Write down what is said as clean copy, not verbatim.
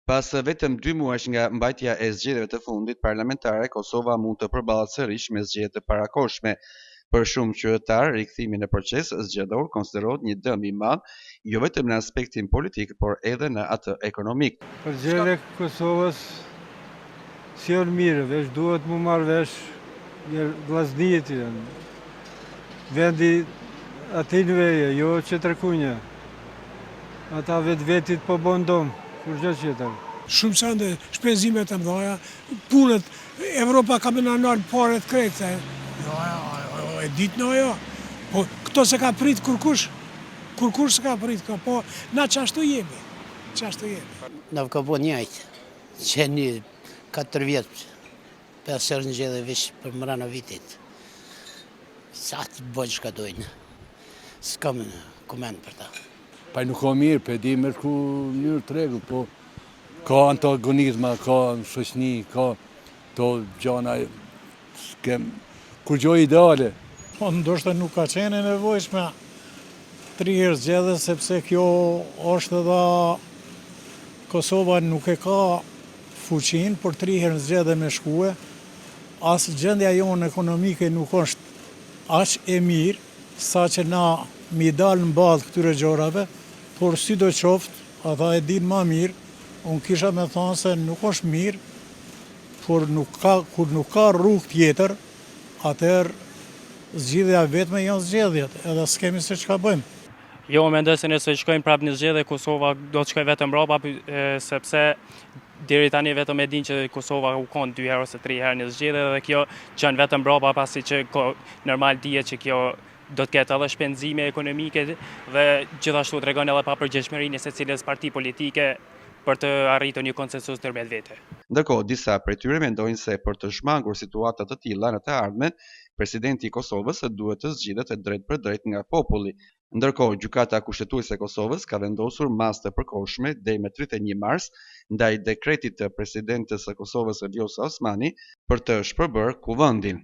Pas vetëm 2 muajsh nga mbajtja e zgjedhjeve të fundit parlamentare, Kosova mund të përballet sërish me zgjedhjet e parakohshme. Për shumë qytetarë, rikthimi në proces zgjedhor konsiderohet një dëm i madh, jo vetëm në aspektin politik, por edhe në atë ekonomik. Për zgjedhjet e Kosovës sjell mirë, veç duhet mu marrë vesh një vllazniet janë. Vendi atinve, jo që tërkunja. Ata vetit po bën dom, kur gjë tjetër. Shumë sande shpenzimet të mëdha, punët, Evropa ka më nal paret krejtë. E ditë në jo, po këto se ka prit kurkush se ka prit, po na qashtu jemi. Në ka po njajtë, që një 4 vjetë, 5 herë në gjithë vishë për mërana vitit. Sa të bëjnë shka dojnë, s'kam koment për ta. Pa nuk ka mirë, për di mërë ku njërë të regu, po ka antagonizma, ka shoqni, ka to gjana, kur gjo ideale. Po ndoshta nuk ka qenë e nevojshme 3 herë zgjedhje, sepse kjo është edhe Kosova nuk e ka fuqin për 3 herë zgjedhje me shkue, as gjendja jonë ekonomike nuk është aq e mirë, sa që na mi dalë në badhë këtyre gjorave, por si do qoftë, ata e din ma mirë, unë kisha me thonë se nuk është mirë, por kur nuk ka rrugë tjetër, atëherë zgjidhja vetme janë zgjedhjet, edhe s'kemi se çka bëjmë. Jo, mendoj se nëse shkojmë prapë në zgjedhje, Kosova do të shkojë vetëm mbrapa, sepse deri tani vetëm e din që Kosova u kon 2 herë ose 3 herë në zgjedhje dhe kjo janë vetëm mbrapa, pasi që normal dihet që kjo do të ketë edhe shpenzime ekonomike dhe gjithashtu tregon edhe papërgjegjshmërinë e secilës parti politike për të arritur një konsensus ndërmjet vete. Ndërkohë, disa prej tyre mendojnë se për të shmangur situata të tilla në të ardhmen, presidenti i Kosovës duhet të zgjidhet e drejt për drejt nga populli. Ndërkohë, Gjykata Kushtetuese e Kosovës ka vendosur masë të përkohshme deri më 31 mars ndaj dekretit të presidentes së Kosovës Vjosa Osmani për të shpërbërë kuvendin.